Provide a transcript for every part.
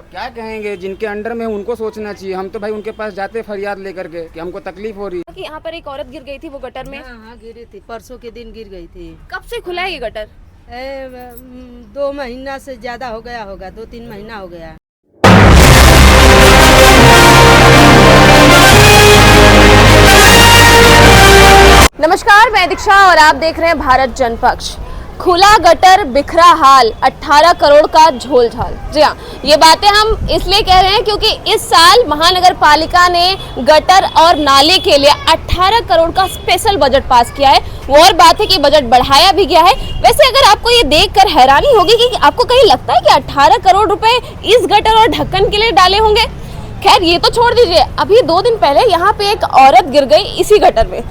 क्या कहेंगे, जिनके अंडर में उनको सोचना चाहिए। हम तो भाई उनके पास जाते फरियाद लेकर के कि हमको तकलीफ हो रही है। कि यहाँ पर एक औरत गिर गई थी वो गटर में। हाँ गिरी थी, परसों के दिन गिर गई थी। कब से खुला है ये गटर? 2 महीना से ज्यादा हो गया होगा, 2-3 महीना हो गया। नमस्कार, मैं दीक्षा और आप देख रहे हैं भारत जनपक्ष। खुला गटर, बिखरा हाल, 18 करोड़ का झोल झाल। जी हाँ, ये बातें हम इसलिए कह रहे हैं क्योंकि इस साल महानगर पालिका ने गटर और नाले के लिए 18 करोड़ का स्पेशल बजट पास किया है। वो और बात है कि बजट बढ़ाया भी गया है। वैसे अगर आपको ये देखकर हैरानी होगी कि आपको कहीं लगता है कि 18 करोड़ रुपए इस गटर और ढक्कन के लिए डाले होंगे। खैर ये तो छोड़ दीजिए, अभी 2 दिन पहले यहाँ पे एक औरत गिर गई इसी गटर में।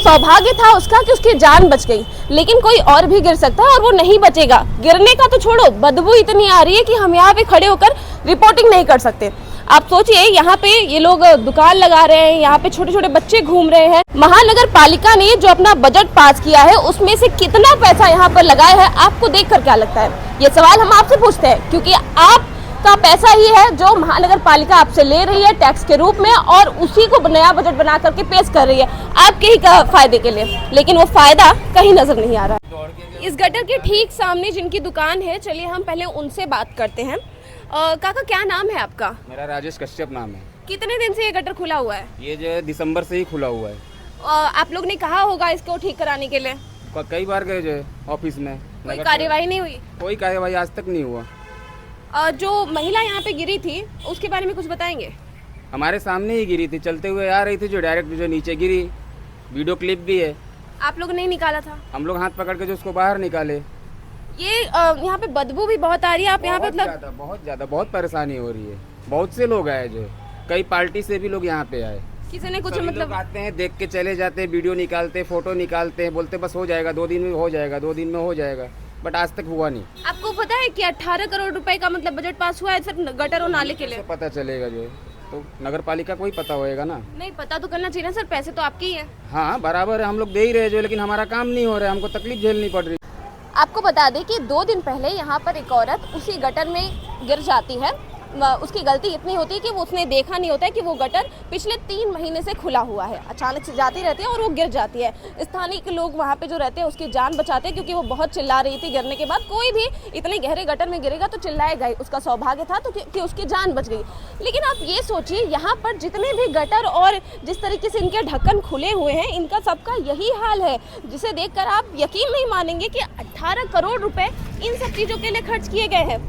सौभाग्य था उसका कि उसकी जान बच गई, लेकिन कोई और भी गिर सकता है और वो नहीं बचेगा। गिरने का तो छोड़ो, बदबू इतनी आ रही है कि हम यहाँ पे खड़े होकर रिपोर्टिंग नहीं कर सकते। आप सोचिए, यहाँ पे ये लोग दुकान लगा रहे हैं, यहाँ पे छोटे छोटे बच्चे घूम रहे हैं। महानगर पालिका ने जो अपना बजट पास किया है उसमें से कितना पैसा यहाँ पर लगाया है, आपको देखकर क्या लगता है? ये सवाल हम आपसे पूछते हैं क्योंकि आप का पैसा ही है जो महानगर पालिका आपसे ले रही है टैक्स के रूप में, और उसी को नया बजट बना करके पेश कर रही है आपके ही फायदे के लिए, लेकिन वो फायदा कहीं नजर नहीं आ रहा है। इस गटर के ठीक सामने जिनकी दुकान है, चलिए हम पहले उनसे बात करते हैं। काका, क्या नाम है आपका? मेरा राजेश कश्यप नाम है। कितने दिन से ये गटर खुला हुआ है? ये जो दिसंबर से ही खुला हुआ है। आप लोग ने कहा होगा इसको ठीक कराने के लिए? कई बार गए जो ऑफिस में, कोई कार्यवाही नहीं हुई? कोई कार्यवाही आज तक नहीं हुआ। जो महिला यहाँ पे गिरी थी उसके बारे में कुछ बताएंगे? हमारे सामने ही गिरी थी, चलते हुए आ रही थी, जो डायरेक्ट जो नीचे गिरी। वीडियो क्लिप भी है। आप लोग नहीं निकाला था? हम लोग हाथ पकड़ के जो उसको बाहर निकाले। ये यहाँ पे बदबू भी बहुत आ रही है। आप यहाँ पे बहुत ज्यादा बहुत परेशानी हो रही है। बहुत से लोग आए, जो कई पार्टी से भी लोग यहाँ पे आए। किसी ने कुछ मतलब आते हैं, देख के चले जाते हैं, वीडियो निकालते, फोटो निकालते हैं, बोलते बस हो जाएगा, 2 दिन में हो जाएगा, 2 दिन में हो जाएगा, बट आज तक हुआ नहीं। आपको पता है कि 18 करोड़ रुपए का मतलब बजट पास हुआ है सिर्फ गटर और नाले के लिए? पता चलेगा जो तो नगर पालिका को ही पता होएगा ना। नहीं, पता तो करना चाहिए ना सर, पैसे तो आपके ही हैं। हाँ बराबर है, हम लोग दे ही रहे जो, लेकिन हमारा काम नहीं हो रहा है, हमको तकलीफ झेलनी पड़ रही। आपको बता दें कि 2 दिन पहले यहाँ पर एक औरत उसी गटर में गिर जाती है। उसकी गलती इतनी होती है कि वो उसने देखा नहीं होता है कि वो गटर पिछले 3 महीने से खुला हुआ है। अचानक से जाती रहती है और वो गिर जाती है। स्थानीय के लोग वहाँ पे जो रहते हैं उसकी जान बचाते हैं, क्योंकि वो बहुत चिल्ला रही थी गिरने के बाद। कोई भी इतने गहरे गटर में गिरेगा तो चिल्लाएगा ही। उसका सौभाग्य था तो कि उसकी जान बच गई। लेकिन आप ये सोचिए, यहाँ पर जितने भी गटर और जिस तरीके से इनके ढक्कन खुले हुए हैं, इनका सबका यही हाल है, जिसे देखकर आप यकीन नहीं मानेंगे कि 18 करोड़ रुपए इन सब चीज़ों के लिए खर्च किए गए हैं।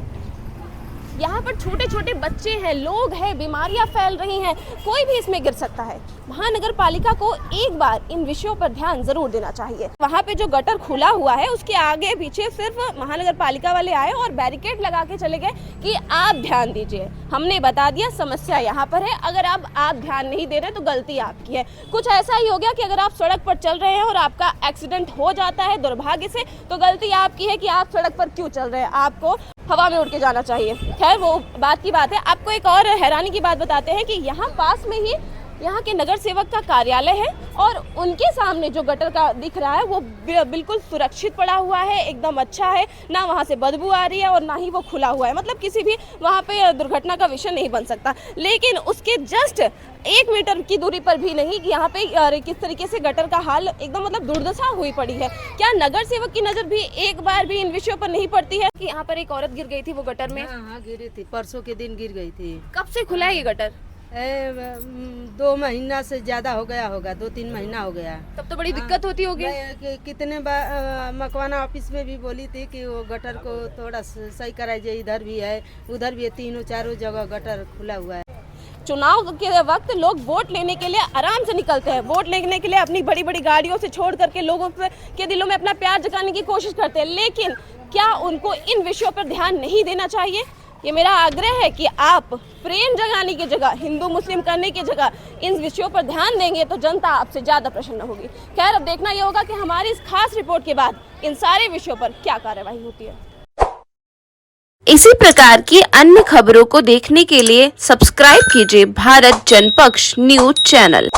यहाँ पर छोटे छोटे बच्चे हैं, लोग हैं, बीमारियां फैल रही हैं, कोई भी इसमें गिर सकता है। महानगर पालिका को एक बार इन विषयों पर ध्यान जरूर देना चाहिए। वहाँ पे जो गटर खुला हुआ है उसके आगे पीछे सिर्फ महानगर पालिका वाले आए और बैरिकेड लगा के चले गए कि आप ध्यान दीजिए। हमने बता दिया समस्या यहाँ पर है, अगर आप ध्यान नहीं दे रहे तो गलती आपकी है। कुछ ऐसा ही हो गया कि अगर आप सड़क पर चल रहे हैं और आपका एक्सीडेंट हो जाता है दुर्भाग्य से, तो गलती आपकी है कि आप सड़क पर क्यों चल रहे हैं, आपको हवा में उड़ के जाना चाहिए। खैर वो बात की बात है। आपको एक और हैरानी की बात बताते हैं कि यहाँ पास में ही यहाँ के नगर सेवक का कार्यालय है और उनके सामने जो गटर का दिख रहा है वो बिल्कुल सुरक्षित पड़ा हुआ है, एकदम अच्छा है, ना वहाँ से बदबू आ रही है और ना ही वो खुला हुआ है। मतलब किसी भी वहाँ पे दुर्घटना का विषय नहीं बन सकता। लेकिन उसके जस्ट 1 मीटर की दूरी पर भी नहीं कि यहाँ पे किस तरीके से गटर का हाल एकदम मतलब दुर्दशा हुई पड़ी है। क्या नगर सेवक की नज़र भी एक बार भी इन विषयों पर नहीं पड़ती है कि यहाँ पर एक औरत गिर गई थी वो गटर में? हाँ गिरी थी, परसों के दिन गिर गई थी। कब से खुला है ये गटर? 2 महीना से ज्यादा हो गया होगा, 2-3 महीना हो गया। तब तो बड़ी दिक्कत होती होगी। कितने बार मकवाना ऑफिस में भी बोली थी कि वो गटर को थोड़ा सही कराई जाए। इधर भी है, उधर भी है, 3-4 जगह गटर खुला हुआ है। चुनाव के वक्त लोग वोट लेने के लिए आराम से निकलते हैं, वोट लेने के लिए अपनी बड़ी बड़ी गाड़ियों से छोड़ करके लोगों के दिलों में अपना प्यार जगाने की कोशिश करते हैं। लेकिन क्या उनको इन विषयों पर ध्यान नहीं देना चाहिए? ये मेरा आग्रह है कि आप प्रेम जगाने की जगह, हिंदू मुस्लिम करने की जगह इन विषयों पर ध्यान देंगे तो जनता आपसे ज़्यादा प्रसन्न होगी। खैर अब देखना ये होगा कि हमारी इस खास रिपोर्ट के बाद इन सारे विषयों पर क्या कार्रवाई होती है। इसी प्रकार की अन्य खबरों को देखने के लिए सब्सक्राइब कीजिए भारत जनपक्ष न्यूज चैनल।